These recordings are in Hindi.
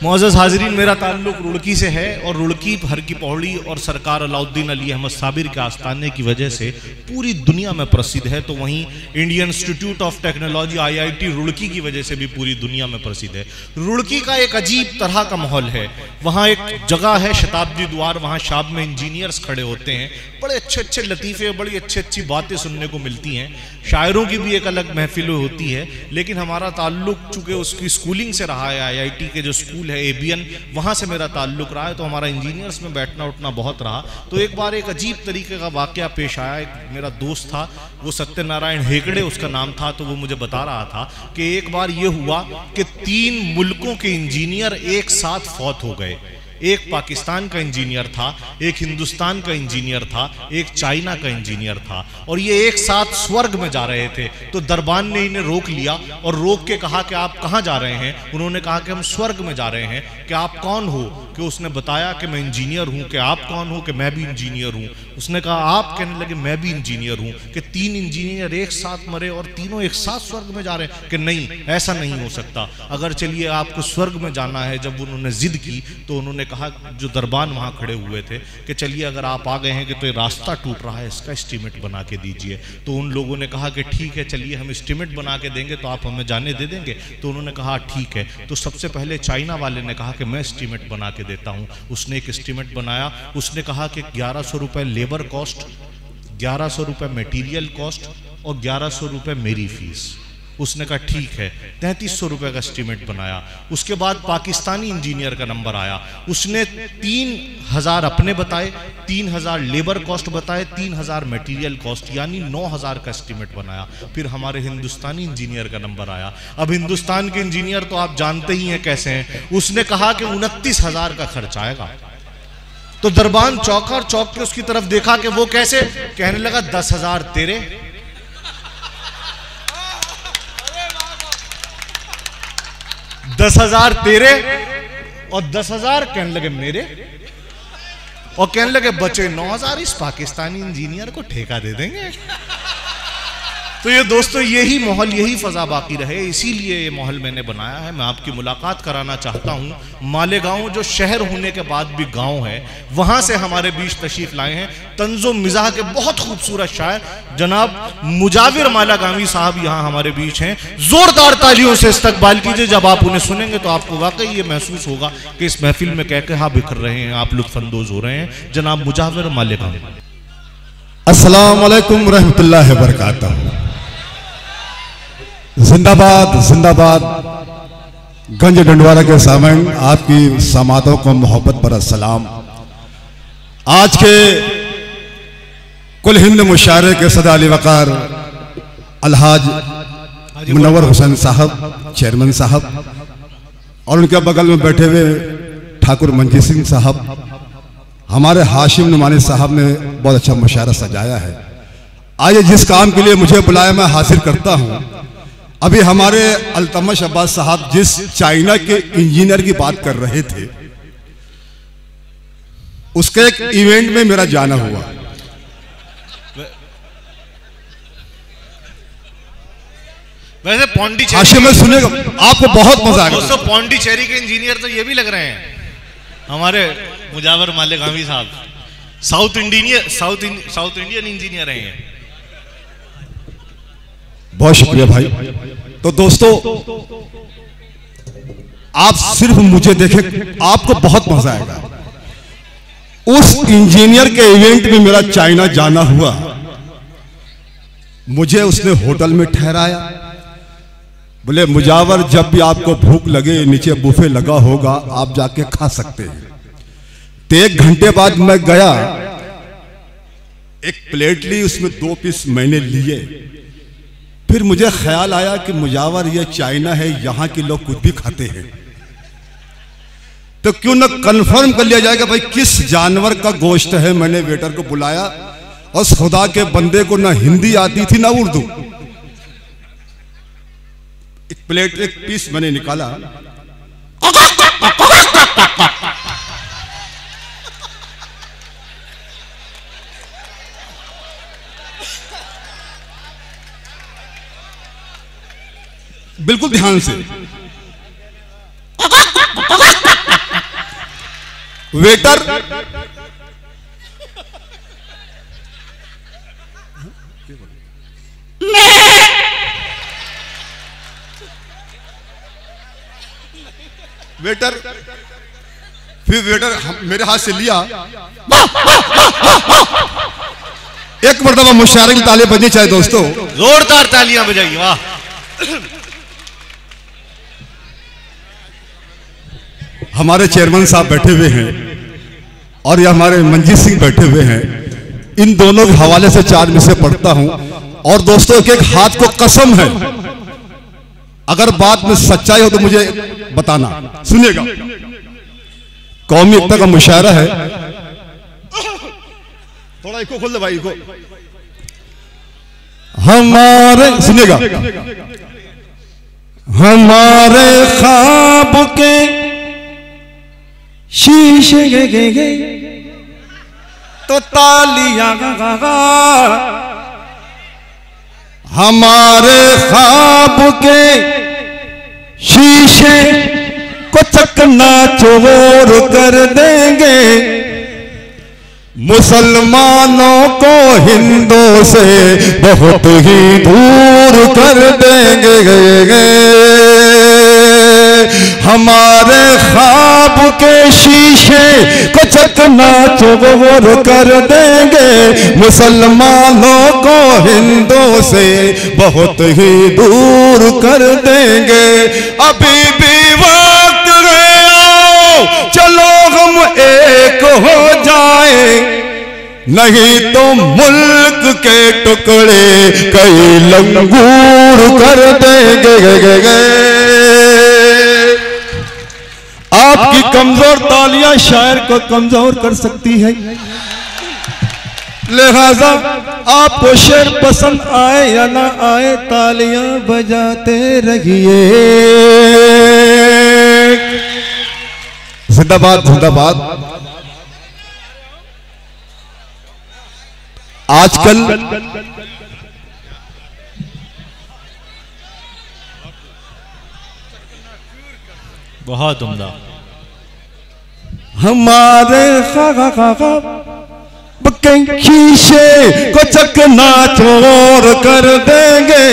मौजूद हाजरीन, मेरा ताल्लुक़ रुड़की से है और रुड़की हर की पौड़ी और सरकार अलाउद्दीन अली अहमद साबिर के आस्थाने की वजह से पूरी दुनिया में प्रसिद्ध है। तो वहीं Indian institute of technology IIT Roorkee की वजह से भी पूरी दुनिया में प्रसिद्ध है। रुड़की का एक अजीब तरह का माहौल है। वहाँ एक जगह है शताब्दी द्वार, वहाँ शाम में इंजीनियर्स खड़े होते हैं, बड़े अच्छे अच्छे लतीफ़े, बड़ी अच्छी अच्छी बातें सुनने को मिलती हैं। शायरों की भी एक अलग महफिल होती है। लेकिन हमारा ताल्लुक़ चूँकि उसकी स्कूलिंग से रहा है, IIT के जो स्कूल है ABN, वहाँ से मेरा ताल्लुक़ रहा है, तो हमारा इंजीनियर्स में बैठना उठना बहुत रहा। तो एक बार एक अजीब तरीके का वाक़या पेश आया। एक मेरा दोस्त था, वो सत्यनारायण हेगड़े उसका नाम था, तो वो मुझे बता रहा था कि एक बार ये हुआ कि 3 मुल्कों के इंजीनियर एक साथ फौत हो गए। एक पाकिस्तान का इंजीनियर था, एक हिंदुस्तान का इंजीनियर था, एक चाइना का इंजीनियर था, और ये एक साथ स्वर्ग में जा रहे थे। तो दरबान ने इन्हें रोक लिया और रोक के कहा कि आप कहाँ जा रहे हैं? उन्होंने कहा कि हम स्वर्ग में जा रहे हैं। कि आप कौन हो? कि उसने बताया कि मैं इंजीनियर हूँ। कि आप कौन हो? कि मैं भी इंजीनियर हूँ। उसने कहा आप? कहने लगे मैं भी इंजीनियर हूँ। कि 3 इंजीनियर एक साथ मरे और तीनों एक साथ स्वर्ग में जा रहे हैं? कि नहीं, ऐसा नहीं हो सकता। अगर चलिए आपको स्वर्ग में जाना है, जब उन्होंने जिद की तो उन्होंने कहा, जो दरबान वहाँ खड़े हुए थे, कि चलिए अगर आप आ गए हैं कि तो ये रास्ता टूट रहा है, इसका एस्टीमेट बना के दीजिए। तो उन लोगों ने कहा कि ठीक है, चलिए हम एस्टीमेट बना के देंगे, तो आप हमें जाने दे देंगे? तो उन्होंने कहा ठीक है। तो सबसे पहले चाइना वाले ने कहा कि मैं एस्टीमेट बना के देता हूँ। उसने एक एस्टीमेट बनाया। उसने कहा कि 1100 रुपये लेबर कॉस्ट, 1100 रुपये मटेरियल कॉस्ट और 1100 रुपये मेरी फीस। उसने कहा ठीक है, 3300 रुपये का एस्टीमेट बनाया। उसके बाद पाकिस्तानी इंजीनियर का नंबर आया। उसने 3000 अपने बताए, 3000 लेबर कॉस्ट बताए, 3000 मटेरियल कॉस्ट, यानी 9000 का एस्टीमेट बनाया। फिर हमारे हिंदुस्तानी इंजीनियर का नंबर आया। अब हिंदुस्तान के इंजीनियर तो आप जानते ही हैं कैसे हैं। उसने कहा कि 29,000 का खर्च आएगा। तो दरबान चौंका और चौंक के उसकी तरफ देखा कि वो कैसे? कहने लगा 10,000 तेरे, 10,000 तेरे और 10,000 कहने लगे मेरे, और कहने लगे बचे 9,000 इस पाकिस्तानी इंजीनियर को ठेका दे देंगे। तो ये दोस्तों, यही माहौल, यही फजा बाकी रहे, इसीलिए ये माहौल मैंने बनाया है। मैं आपकी मुलाकात कराना चाहता हूँ। मालेगांव जो शहर होने के बाद भी गांव है, वहां से हमारे बीच तशरीफ लाए हैं तंज़ो मिज़ाह के बहुत खूबसूरत शायर जनाब मुजाविर मालागावी साहब यहाँ हमारे बीच हैं। जोरदार तालियों से इस्तकबाल कीजिए। जब आप उन्हें सुनेंगे तो आपको वाकई ये महसूस होगा कि इस महफिल में कह के हाँ बिखर रहे हैं, आप लुत्फानंदोज हो रहे हैं। जनाब मुजाविर मालेगावी। अस्सलाम वालेकुम रहमतुल्लाहि व बरकातहू। जिंदाबाद जिंदाबाद। गंज डंडवारा के सामने आपकी समातों को मोहब्बत पर सलाम। आज के कुल हिंद मुशायरे के सदा अली वकार अलहाज मुनव्वर हुसैन साहब, चेयरमैन साहब, और उनके बगल में बैठे हुए ठाकुर मंजीत सिंह साहब, हमारे हाशिम नुमानी साहब ने बहुत अच्छा मुशायरा सजाया है। आइए, जिस काम के लिए मुझे बुलाया मैं हासिल करता हूँ। अभी हमारे अल्तमश अब्बास साहब जिस चाइना के इंजीनियर की बात कर रहे थे, उसके एक इवेंट में मेरा जाना हुआ। वैसे पौंडीचेरी हाशिम में सुनेगा, आपको बहुत मजा आएगा। दोस्तों, पौंडीचेरी के इंजीनियर तो ये भी लग रहे हैं हमारे मुजावर मालेगावी साहब। साउथ इंडियन इंजीनियर हैं। बहुत शुक्रिया भाई। तो दोस्तों, आप सिर्फ मुझे देखें, आपको बहुत मजा आएगा। उस इंजीनियर के इवेंट में मेरा चाइना जाना हुआ। मुझे उसने होटल में ठहराया। बोले मुजावर, जब भी आपको भूख लगे नीचे बुफे लगा होगा, आप जाके खा सकते हैं। तो 1 घंटे बाद मैं गया, एक प्लेट ली, उसमें 2 पीस मैंने लिए। फिर मुझे ख्याल आया कि मुजावर ये चाइना है, यहाँ के लोग कुछ भी खाते हैं, तो क्यों ना कंफर्म कर लिया जाएगा भाई किस जानवर का गोश्त है। मैंने वेटर को बुलाया और खुदा के बंदे को ना हिंदी आती थी ना उर्दू। एक प्लेट, एक पीस मैंने निकाला। बिल्कुल ध्यान से। वेटर वेटर फिर वेटर मेरे हाथ से लिया, एक मरतबा मुशायरे की तालियां बजनी चाहिए दोस्तों, जोरदार तालियां बजाइए, वाह। हमारे चेयरमैन साहब बैठे हुए हैं और ये हमारे मंजीत सिंह बैठे हुए हैं। इन दोनों के हवाले से 4 में से पढ़ता हूं। और दोस्तों एक हाथ को कसम है, अगर बात में सच्चाई हो तो मुझे बताना। सुनिएगा, कौमी एकता का मुशायरा है। थोड़ा इको खोल दे भाई, इको। हमारे सुनिएगा, हमारे ख्वाब के शीशे गे तो तालियां गा, हमारे ख्वाब के शीशे को चकनाचूर कर देंगे, मुसलमानों को हिंदुओं से बहुत ही दूर कर देंगे। हमारे ख्वाब के शीशे को चकनाचूर कर देंगे, मुसलमानों को हिंदुओं से बहुत ही दूर कर देंगे। अभी भी वक्त है, आओ चलो हम एक हो जाए, नहीं तो मुल्क के टुकड़े कई लंगूर कर देंगे। आपकी कमजोर तालियां शायर को कमजोर कर सकती है, लिहाजा आपको शेर पसंद आए या ना आए, तालियां बजाते रहिए। जिंदाबाद जिंदाबाद। आजकल बहुत उम्दा। हमारे शीशे को चकनाचूर कर देंगे,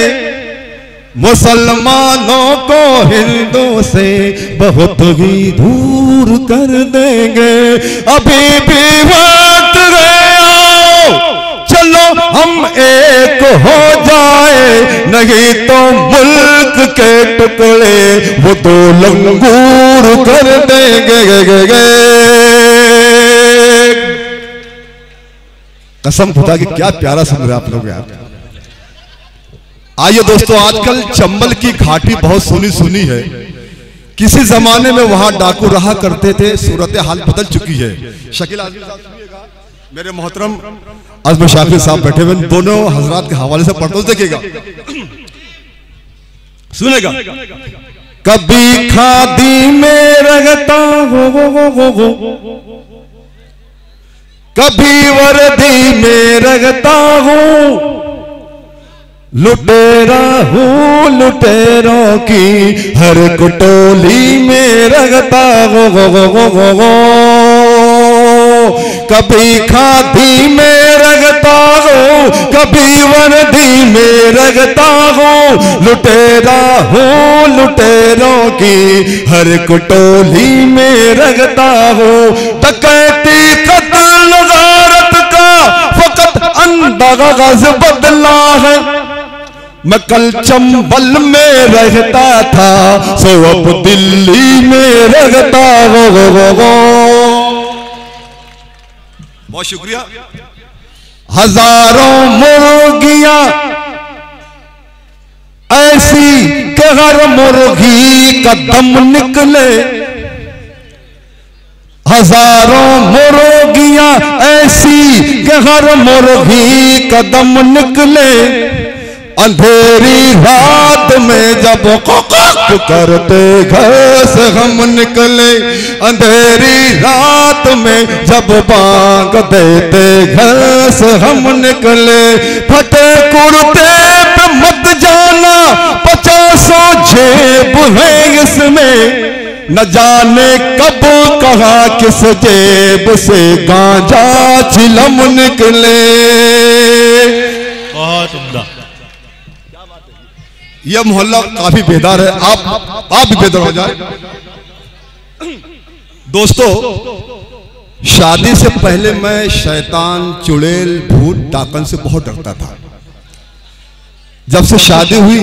मुसलमानों को हिंदुओं से बहुत ही दूर कर देंगे। अभी भी वक्त है, आओ चलो हम एक हो जाए, नहीं तो मुल्क के टुकड़े वो दो लंगूर कर देंगे। कसम खुदा की क्या प्यारा सुन रहे आप लोग यार। आइए दोस्तों, आजकल चंबल की घाटी बहुत सुनी सुनी है। किसी जमाने में वहां डाकू रहा करते थे, सूरत हाल बदल चुकी है। शकील आजमी साहब सुनिएगा, मेरे मोहतरम अजम शाफी साहब बैठे हुए, दोनों हजरात के हवाले से पढ़ते हुए देखिएगा, सुनेगा। कभी खादी में रगता हो, कभी वर्दी में रगता हूँ, लुटेरा हूँ लुटेरों की हर कुटोली में रगता हो। कभी खादी में रगता हूँ, कभी वर्दी में रगता हूँ, लुटेरा हूँ लुटेरों की हर कुटोली में रगता हूँ। डकैती कत्ल गारत का फकत अंदाज बदला है, मैं कल चंबल में रहता था, सो अब दिल्ली में रहता हो। बहुत शुक्रिया। हजारों मुर्गियां ऐसी कि हर मुर्गी का दम निकले, हजारों मुर्गियां ऐसी कि हर मुर्गी का दम निकले। अंधेरी रात में जब कुक करते घर से हम निकले, अंधेरी रात में जब बांग देते घर से हम निकले। फटे कुर्ते पे मत जाना, 50 जेब है इसमें, न जाने कब कहा किस जेब से गांजा चिलम निकले। बहुत उम्दा। यह मोहल्ला काफी बेदार है, आप भी बेदार हो जाए। दोस्तों, शादी से पहले मैं शैतान, चुड़ैल, भूत, डाकन से बहुत डरता था। जब से शादी हुई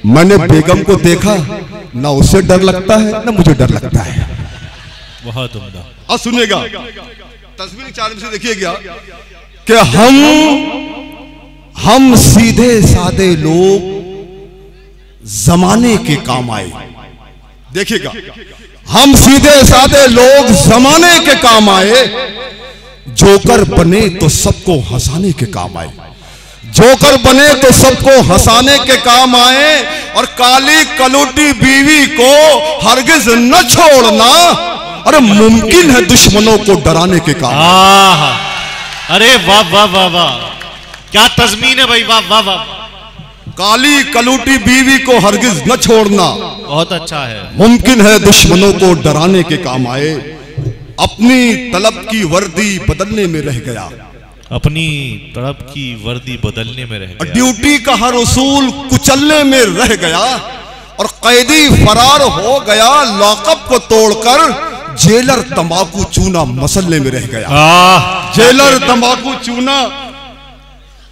मैंने बेगम को देखा, ना उससे डर लगता है ना मुझे डर लगता है। बहुत उम्दा। और सुनिएगा, तस्वीर 4 में से देखिएगा कि हम सीधे सादे लोग जमाने के काम आए। देखिएगा, हम सीधे सादे लोग जमाने के काम आए। जोकर बने तो सबको हंसाने के काम आए। जोकर बने तो सबको हंसाने के काम आए। और काली कलूटी बीवी को हरगिज न छोड़ना, अरे मुमकिन है दुश्मनों को डराने के काम। अरे वाह वाह वाह वाह, क्या तज़मीन है भाई, वाह वाह वाह। काली कलूटी बीवी को हरगिज न छोड़ना, बहुत अच्छा है। मुमकिन है दुश्मनों को डराने के काम आए। अपनी तलब की वर्दी बदलने में रह गया। अपनी तड़प की वर्दी बदलने में रह गया। ड्यूटी का हर उसूल कुचलने में रह गया। और कैदी फरार हो गया। लॉकअप को तोड़कर जेलर तंबाकू चूना मसलने में रह गया। जेलर तंबाकू चूना।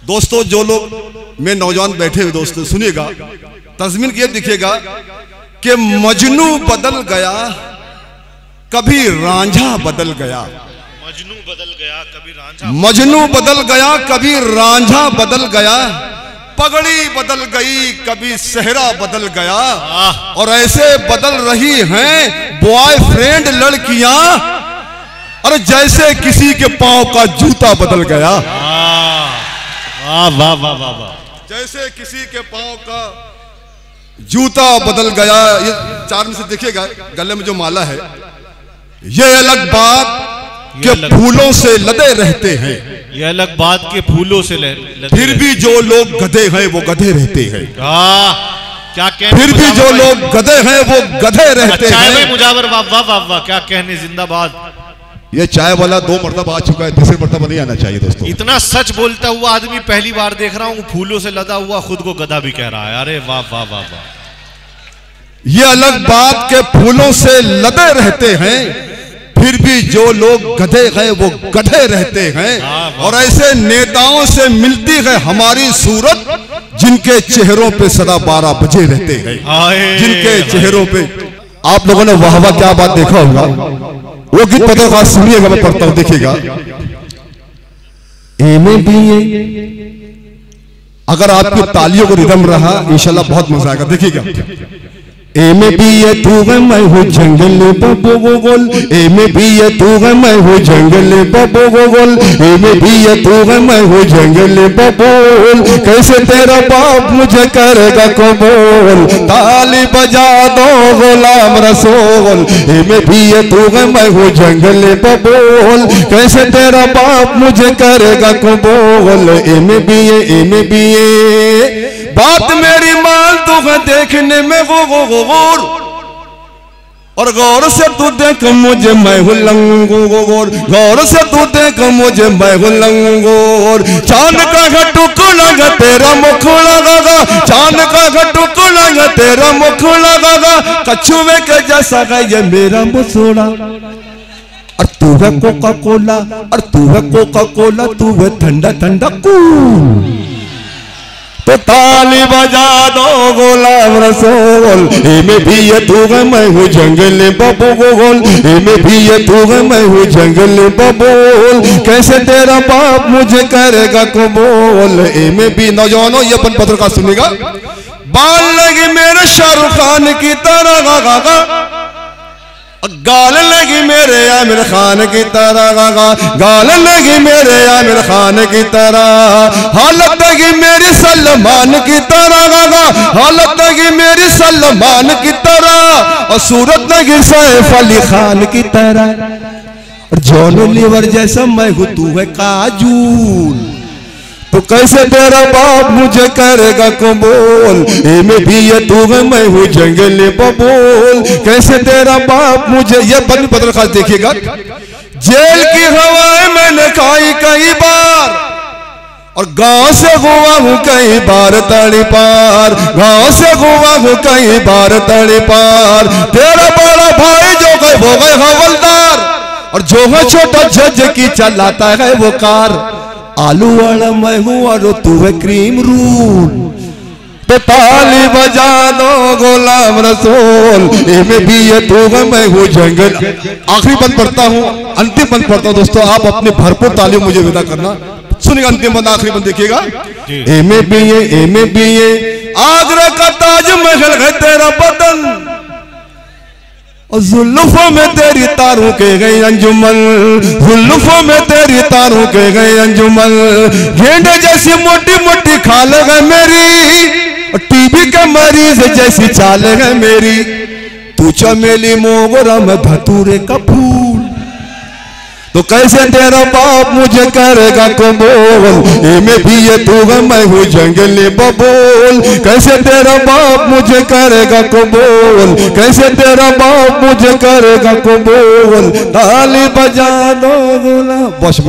दोस्तों, जो लोग में नौजवान बैठे हुए दोस्तों सुनिएगा, तज़मीन ये दिखेगा कि मजनू बदल गया, कभी रांझा बदल गया। मजनू बदल गया, कभी रांझा। मजनू बदल गया, कभी रांझा बदल गया। पगड़ी बदल गई, कभी सेहरा बदल गया। और ऐसे बदल रही हैं बॉयफ्रेंड लड़कियां, और जैसे किसी के पांव का जूता बदल गया। वाह वाह वाह वाह। जैसे किसी के पांव का जूता बदल गया। ये 4 में से देखिएगा, गले में जो माला है, ये अलग बात के फूलों से लदे रहते हैं। ये अलग बात के फूलों से लदे। फिर भी जो लोग गधे हैं वो गधे रहते हैं। क्या कहने। फिर भी जो लोग गधे हैं वो गधे रहते हैं। मुजावर, वाह वाह वाह वाह, क्या कहने, जिंदाबाद। ये चाय वाला 2 मरतबा आ चुका है, 3री मरतबा नहीं आना चाहिए दोस्तों। इतना सच बोलता हुआ आदमी पहली बार देख रहा हूं, फूलों से लदा हुआ खुद को गधा भी कह रहा है। अरे वाह वाह वाह वाह। ये अलग बात के फूलों से लदे रहते हैं, फिर भी जो लोग गधे हैं वो गधे रहते हैं। और ऐसे नेताओं से मिलती है हमारी सूरत, जिनके चेहरों पे सदा 12 बजे रहते हैं। जिनके चेहरों पे आप लोगों ने वाह वाह क्या बात देखा होगा। वो गीत पता बात सुनिएगा, मैं पढ़ता हूं, देखिएगा। अगर आपकी तालियों को रिदम रहा इंशाल्लाह बहुत मजा आएगा। देखिएगा, ए में भी ये तू है मैं हूँ जंगल बबो गोल। ए में भी ये तू है मैं हूँ जंगल बबो गोल। ए में भी ये तू है मैं हूँ जंगल बबोल। कैसे तेरा बाप मुझे करेगा कबूल। ताली बजा दो गुलाम रसूल। ए में भी ये तू है मैं हूँ जंगल बबोल। कैसे तेरा बाप मुझे करेगा कबूल। ए में भी ये बात मेरी मान तू है देखने में गौर। और गौर से तू देख मुझे मैं हूँ लंगूर। गौर से तू देख मुझे मैं हूँ लंगूर। चांद का टुकड़ा गा तेरा मुखड़ा गा। चांद का टुकड़ा गा तेरा मुखड़ा गा। कछुए के जैसा है ये मेरा मुसोड़ा। और तू है कोका कोला, और तू है कोका कोला, तू है ठंडा ठंडा कूल। तो ताली बजा दो गुलाम रसूल। ए में भी ये तू है मैं हूँ जंगल बबू गोल। ए में भी ये तू है मैं हूँ जंगल बबूल। कैसे तेरा बाप मुझे करेगा कबूल। ए में भी नौजवानों ये अपन पत्र का सुनेगा। बाल लगी मेरे शाहरुख खान की तरह गा। गाल लगी मेरे आमिर खान की तरह गा। गाल लगी मेरे आमिर खान की तरह। हालत लगी मेरी सलमान की तरह गा। हालत लगी मेरी सलमान की तरह। और सूरत लगी सैफ अली खान की तरह। और जॉन लीवर जैसा मैं हूँ तू है काजूल। तो कैसे तेरा बाप मुझे करेगा कबूल, में भी ये तू है मैं हूँ जंगल बबूल। कैसे तेरा बाप मुझे, ये बदल खास देखिएगा। जेल की हवाएं मैंने खाई कई बार, और गांव से हुआ हूँ कई बार तड़ी पार, गांव से हुआ हूँ कई बार तड़ी पार। तेरा बड़ा भाई जो गए वो गए हवलदार, और जो है छोटा जज की चलाता है वो कार। आलू वाला मैं हूँ और तू है क्रीम रूल, तो ताली बजा दो गुलाम रसूल, में भी ये तू है मैं हूँ जंगल। आखिरी बंद पढ़ता हूँ, अंतिम बंद पढ़ता हूँ दोस्तों, आप अपने भरपूर ताली मुझे विदा करना। सुनिएगा अंतिम बंद, आखिरी बंद देखिएगा। में भी ये आगरा का ताजमहल है तेरा बदन, और जुल्फों में तेरी तारों के गई अंजुमन, जुल्फों में तेरी तारों के गई अंजुमन। गेंडे जैसी मोटी मोटी खाल है मेरी, और टीबी के मरीज जैसी चाल है मेरी। तू चमेली मोगरा में धतूरे का फूल, तो कैसे तेरा बाप मुझे करेगा कबूल, में भी ये तू है मैं हूँ जंगली बबूल। कैसे तेरा बाप मुझे करेगा कबूल, कैसे तेरा बाप मुझे करेगा कबूल। ताली बजा दो गुलाम, बस।